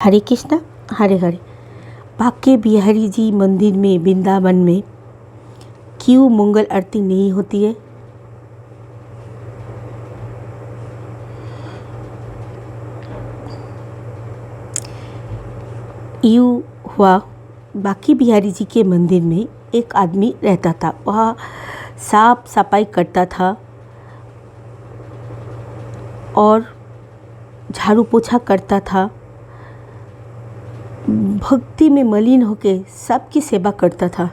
हरे कृष्णा हरे हरे। बांके बिहारी जी मंदिर में वृंदावन में क्यों मंगल आरती नहीं होती है? यूँ हुआ, बांके बिहारी जी के मंदिर में एक आदमी रहता था। वह साफ सफाई करता था और झाड़ू पोछा करता था। भक्ति में मलिन होकर सबकी सेवा करता था।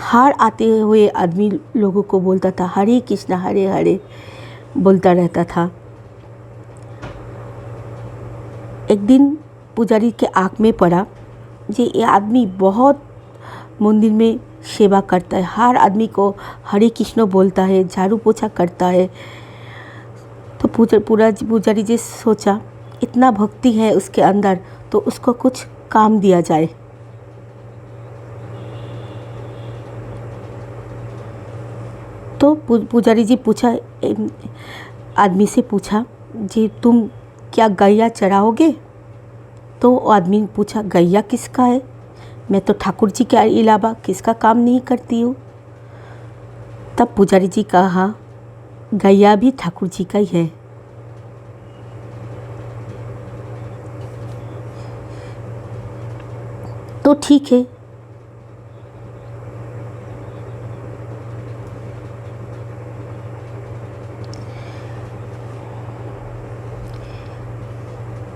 हर आते हुए आदमी लोगों को बोलता था हरे कृष्णा हरे हरे बोलता रहता था। एक दिन पुजारी के आँख में पड़ा ये आदमी बहुत मंदिर में सेवा करता है, हर आदमी को हरे कृष्ण बोलता है, झाड़ू पोछा करता है। तो पुजारी जी सोचा इतना भक्ति है उसके अंदर तो उसको कुछ काम दिया जाए। तो पुजारी जी आदमी से पूछा जी तुम क्या गैया चराओगे? तो आदमी ने पूछा गैया किसका है? मैं तो ठाकुर जी के अलावा किसका काम नहीं करती हूँ। तब पुजारी जी कहा गैया भी ठाकुर जी का ही है। तो ठीक है।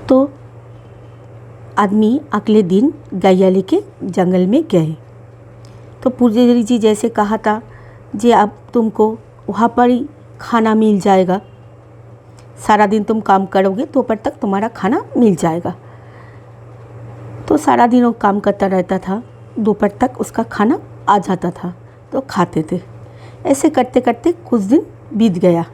तो आदमी अगले दिन गैया लेके जंगल में गए। तो पुजारी जी जैसे कहा था जी अब तुमको वहाँ पर ही खाना मिल जाएगा, सारा दिन तुम काम करोगे दोपहर तक तुम्हारा खाना मिल जाएगा। तो सारा दिन वो काम करता रहता था, दोपहर तक उसका खाना आ जाता था तो खाते थे। ऐसे करते करते कुछ दिन बीत गया।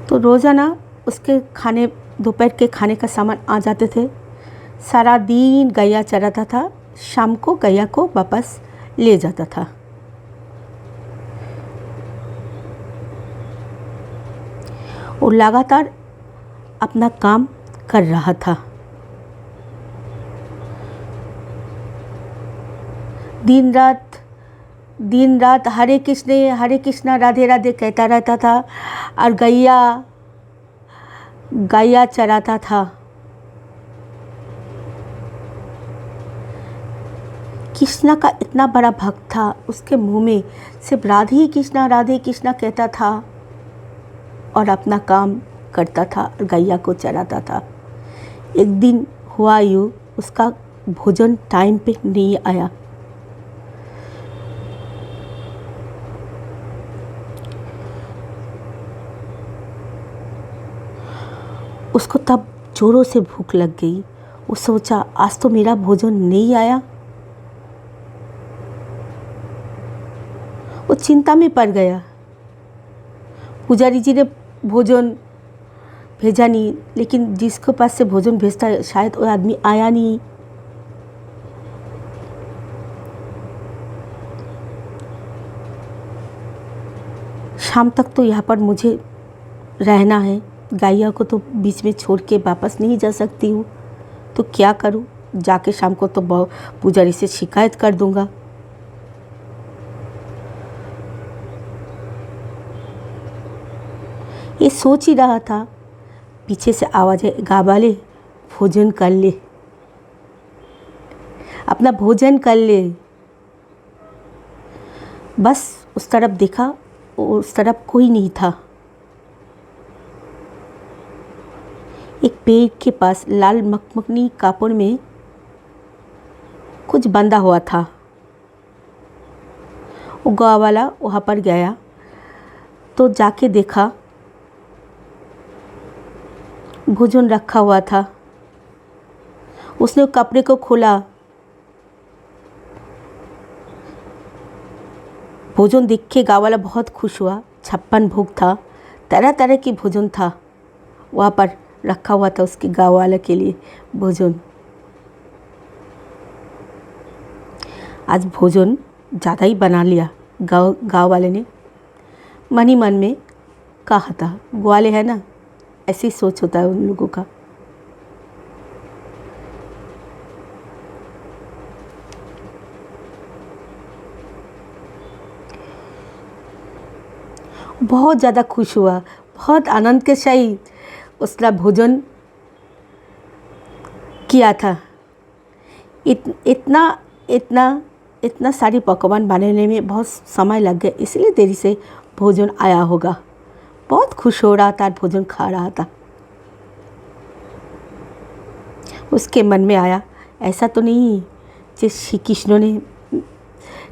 तो रोज़ाना उसके खाने दोपहर के खाने का सामान आ जाते थे। सारा दिन गैया चराता था, शाम को गैया को वापस ले जाता था। वो लगातार अपना काम कर रहा था। दिन रात हरे कृष्णा राधे राधे कहता रहता था और गैया चराता था। कृष्णा का इतना बड़ा भक्त था, उसके मुंह में सिर्फ राधे कृष्णा कहता था और अपना काम करता था और गैया को चराता था। एक दिन हुआ यूँ, उसका भोजन टाइम पे नहीं आया। उसको तब जोरों से भूख लग गई। वो सोचा आज तो मेरा भोजन नहीं आया। वो चिंता में पड़ गया। पुजारी जी ने भोजन भेजा नहीं, लेकिन जिसके पास से भोजन भेजता है शायद वो आदमी आया नहीं। शाम तक तो यहाँ पर मुझे रहना है, गैया को तो बीच में छोड़ के वापस नहीं जा सकती हूँ। तो क्या करूँ? जाके शाम को तो पुजारी से शिकायत कर दूँगा। ये सोच ही रहा था, पीछे से आवाज़ है गा वाले भोजन कर ले, अपना भोजन कर ले। बस उस तरफ देखा, उस तरफ कोई नहीं था। एक पेड़ के पास लाल मखमली कापड़ में कुछ बंधा हुआ था। वो गाँव वाला वहाँ पर गया तो जाके देखा भोजन रखा हुआ था। उसने कपड़े को खोला, भोजन देख के गाँव वाला बहुत खुश हुआ। 56 भोग था, तरह तरह की भोजन था वहाँ पर रखा हुआ था उसके गाँव वाले के लिए भोजन। आज भोजन ज़्यादा ही बना लिया गाँव वाले ने। मन ही मन में कहा था, ग्वाले है ना, ऐसी सोच होता है उन लोगों का। बहुत ज़्यादा खुश हुआ, बहुत आनंद के साथ उसका भोजन किया था। इतना इतना इतना सारी पकवान बनाने में बहुत समय लग गया, इसलिए देरी से भोजन आया होगा। बहुत खुश हो रहा था, भोजन खा रहा था। उसके मन में आया, ऐसा तो नहीं कि श्री कृष्ण ने,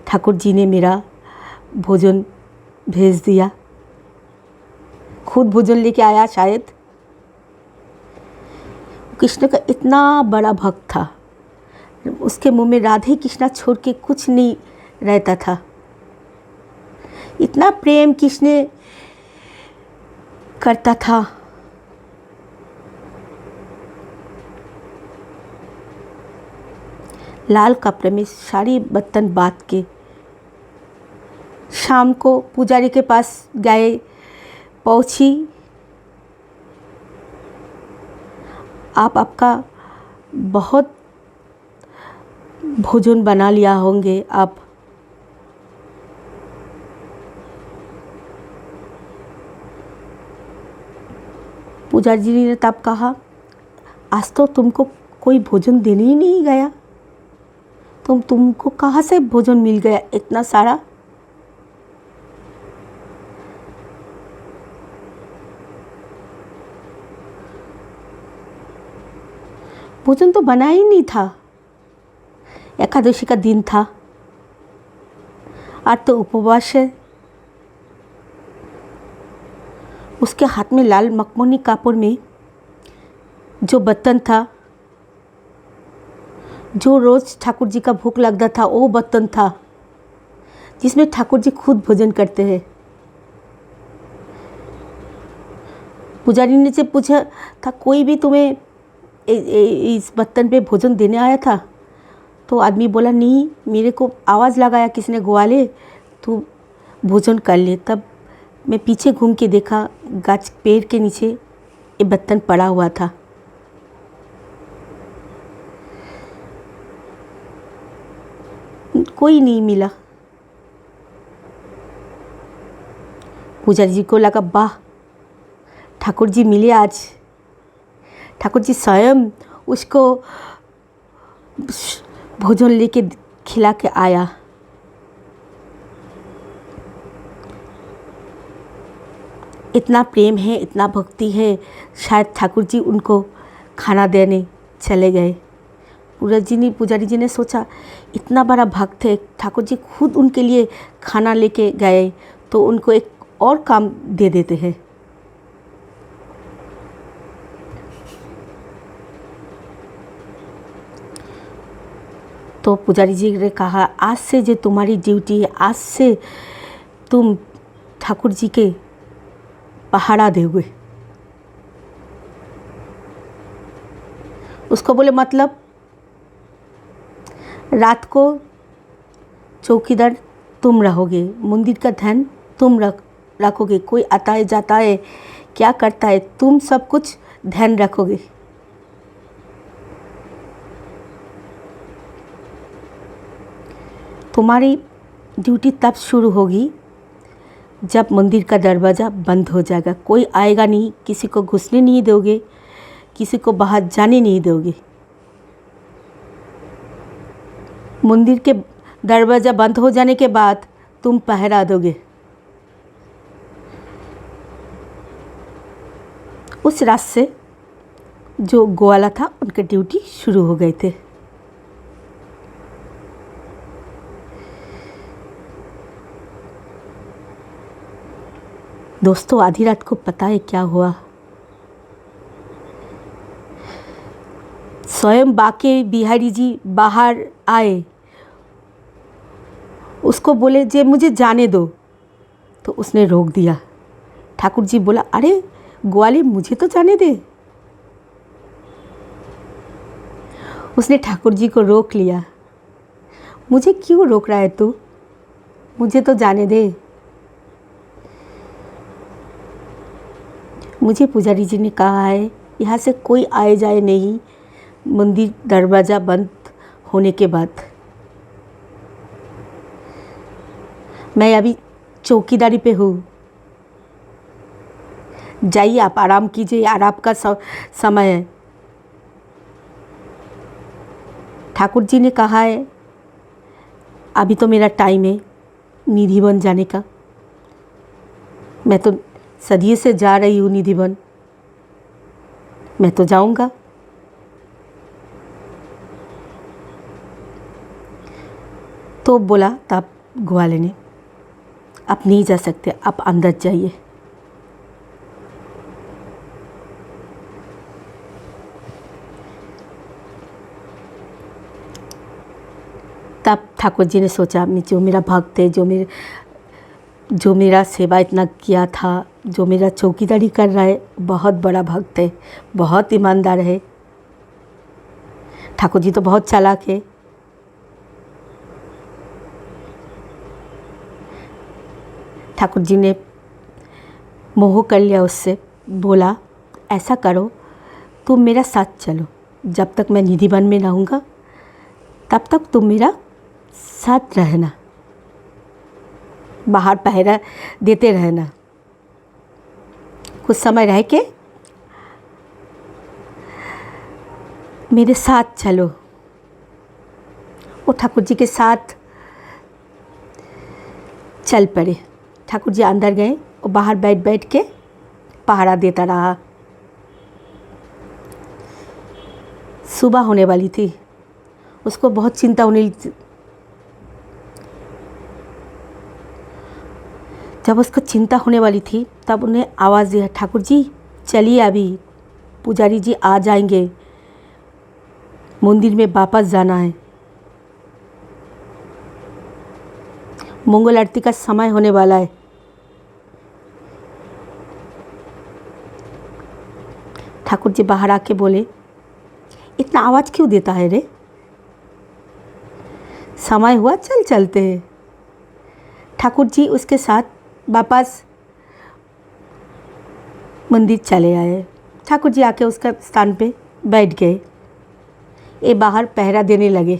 ठाकुर जी ने मेरा भोजन भेज दिया, खुद भोजन लेके आया शायद। कृष्ण का इतना बड़ा भक्त था, उसके मुंह में राधे कृष्णा छोड़ के कुछ नहीं रहता था। इतना प्रेम कृष्ण करता था। लाल कपड़े में सारी बर्तन बांध के शाम को पुजारी के पास गाय पहुंची। आप आपका बहुत भोजन बना लिया होंगे आप। पुजारी जी ने तब कहा, आज तो तुमको कोई भोजन देने ही नहीं गया, तुमको कहाँ से भोजन मिल गया इतना सारा? भोजन तो बना ही नहीं था, एकादशी का दिन था, आज तो उपवास है। उसके हाथ में लाल मखमली कापड़ में जो बर्तन था, जो रोज़ ठाकुर जी का भूख लगता था, वो बर्तन था जिसमें ठाकुर जी खुद भोजन करते हैं। पुजारी ने से पूछा था, कोई भी तुम्हें इस बर्तन पे भोजन देने आया था? तो आदमी बोला, नहीं, मेरे को आवाज़ लगाया किसी ने, ग्वाले तू भोजन कर ले। तब मैं पीछे घूम के देखा, गाछ पेड़ के नीचे ये बर्तन पड़ा हुआ था। कोई नहीं मिला। पुजारी जी को लगा, वाह, ठाकुर जी मिले आज। ठाकुर जी स्वयं उसको भोजन लेके खिला के आया। इतना प्रेम है, इतना भक्ति है, शायद ठाकुर जी उनको खाना देने चले गए। पुजारी जी ने सोचा, इतना बड़ा भक्त है, ठाकुर जी खुद उनके लिए खाना लेके गए, तो उनको एक और काम दे देते हैं। तो पुजारी जी ने कहा, आज से जो तुम्हारी ड्यूटी है, आज से तुम ठाकुर जी के पहाड़ा दोगे। उसको बोले, मतलब? रात को चौकीदार तुम रहोगे, मंदिर का ध्यान तुम रखोगे, कोई आता है जाता है क्या करता है, तुम सब कुछ ध्यान रखोगे। तुम्हारी ड्यूटी तब शुरू होगी जब मंदिर का दरवाज़ा बंद हो जाएगा, कोई आएगा नहीं, किसी को घुसने नहीं दोगे, किसी को बाहर जाने नहीं दोगे। मंदिर के दरवाज़ा बंद हो जाने के बाद तुम पहरा दोगे। उस रात से जो ग्वाला था उनके ड्यूटी शुरू हो गए थे। दोस्तों, आधी रात को पता है क्या हुआ? स्वयं बाके बिहारी जी बाहर आए, उसको बोले, जे मुझे जाने दो, तो उसने रोक दिया। ठाकुर जी बोला, अरे ग्वाले, मुझे तो जाने दे। उसने ठाकुर जी को रोक लिया, मुझे क्यों रोक रहा है तू, मुझे तो जाने दे। मुझे पुजारी जी ने कहा है यहाँ से कोई आए जाए नहीं, मंदिर दरवाज़ा बंद होने के बाद। मैं अभी चौकीदारी पे हूँ, जाइए आप आराम कीजिए, आराम का समय है। ठाकुर जी ने कहा है अभी तो मेरा टाइम है निधि वन जाने का, मैं तो सदियों से जा रही हूँ निधि वन, मैं तो जाऊँगा। तो बोला तब ग्वाले ने, आप नहीं जा सकते, आप अंदर जाइए। तब ठाकुर जी ने सोचा जो मेरा भक्त है, जो मेरा सेवा इतना किया था, जो मेरा चौकीदारी कर रहा है, बहुत बड़ा भक्त है, बहुत ईमानदार है। ठाकुर जी तो बहुत चालाक है। ठाकुर जी ने मोह कर लिया उससे, बोला ऐसा करो तुम मेरा साथ चलो, जब तक मैं निधि वन में रहूँगा तब तक तुम मेरा साथ रहना, बाहर पहरा देते रहना, कुछ समय रह के मेरे साथ चलो। वो ठाकुर जी के साथ चल पड़े। ठाकुर जी अंदर गए और बाहर बैठ के पहरा देता रहा। सुबह होने वाली थी, उसको बहुत चिंता होने लगी। जब उसको चिंता होने वाली थी तब उन्हें आवाज़ दिया, ठाकुर जी चलिए, अभी पुजारी जी आ जाएंगे, मंदिर में वापस जाना है, मंगल आरती का समय होने वाला है। ठाकुर जी बाहर आके बोले, इतना आवाज़ क्यों देता है रे, समय हुआ, चल चलते हैं। ठाकुर जी उसके साथ वापस मंदिर चले आए। ठाकुर जी आके उसका स्थान पे बैठ गए, ये बाहर पहरा देने लगे।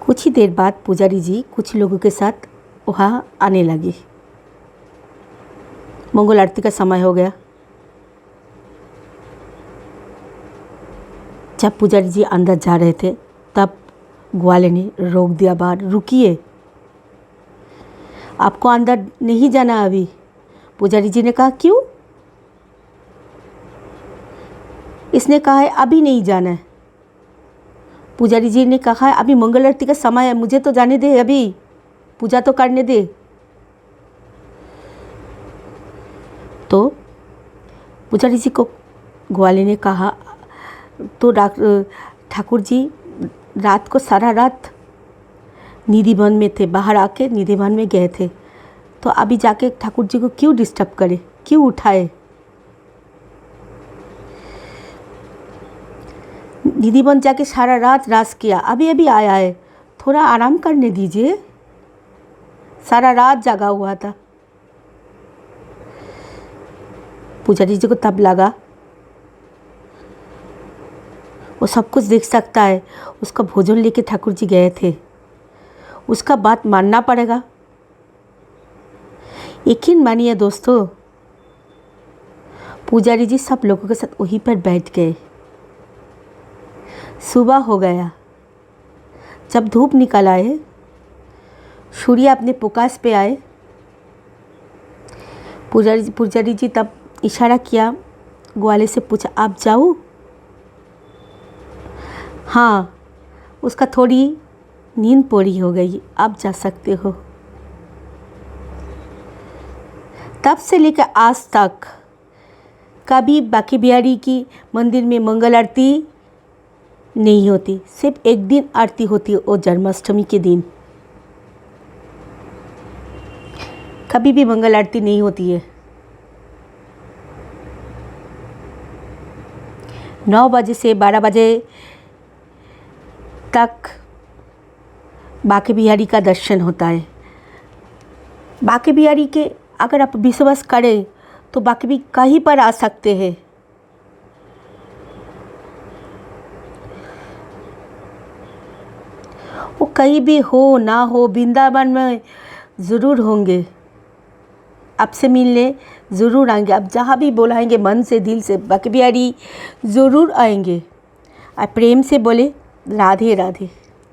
कुछ ही देर बाद पुजारी जी कुछ लोगों के साथ वहाँ आने लगे। मंगल आरती का समय हो गया। जब पुजारी जी अंदर जा रहे थे तब ग्वाले ने रोक दिया बाहर, रुकिए, आपको अंदर नहीं जाना अभी। पुजारी जी ने कहा क्यों? इसने कहा है अभी नहीं जाना है। पुजारी जी ने कहा है अभी मंगल आरती का समय है, मुझे तो जाने दे, अभी पूजा तो करने दे। तो पुजारी जी को ग्वाले ने कहा, तो ठाकुर जी रात को सारा रात निधि वन में थे, बाहर आके निधि वन में गए थे, तो अभी जाके ठाकुर जी को क्यों डिस्टर्ब करे, क्यों उठाए? निधि वन जाके सारा रात रास किया, अभी अभी आया है, थोड़ा आराम करने दीजिए, सारा रात जागा हुआ था। पुजारी जी को तब लगा वो सब कुछ देख सकता है, उसका भोजन लेके ठाकुर जी गए थे, उसका बात मानना पड़ेगा। यकीन मानिए दोस्तों, पुजारी जी सब लोगों के साथ वहीं पर बैठ गए। सुबह हो गया। जब धूप निकल आए, सूर्य अपने प्रकाश पे आए, पुजारी जी तब इशारा किया, ग्वाले से पूछा आप जाऊँ? हाँ, उसका थोड़ी नींद पूरी हो गई, आप जा सकते हो। तब से लेकर आज तक कभी बांके बिहारी की मंदिर में मंगल आरती नहीं होती, सिर्फ एक दिन आरती होती है, वो जन्माष्टमी के दिन। कभी भी मंगल आरती नहीं होती है। 9 बजे से 12 बजे तक बांके बिहारी का दर्शन होता है। बांके बिहारी के अगर आप विश्वास करें तो बाकी भी कहीं पर आ सकते हैं। वो कहीं भी हो ना हो, वृंदावन में ज़रूर होंगे, आपसे मिलने ज़रूर आएंगे। आप जहाँ भी बुलाएंगे मन से दिल से, बाकी बिहारी ज़रूर आएंगे। आप प्रेम से बोले राधे राधे।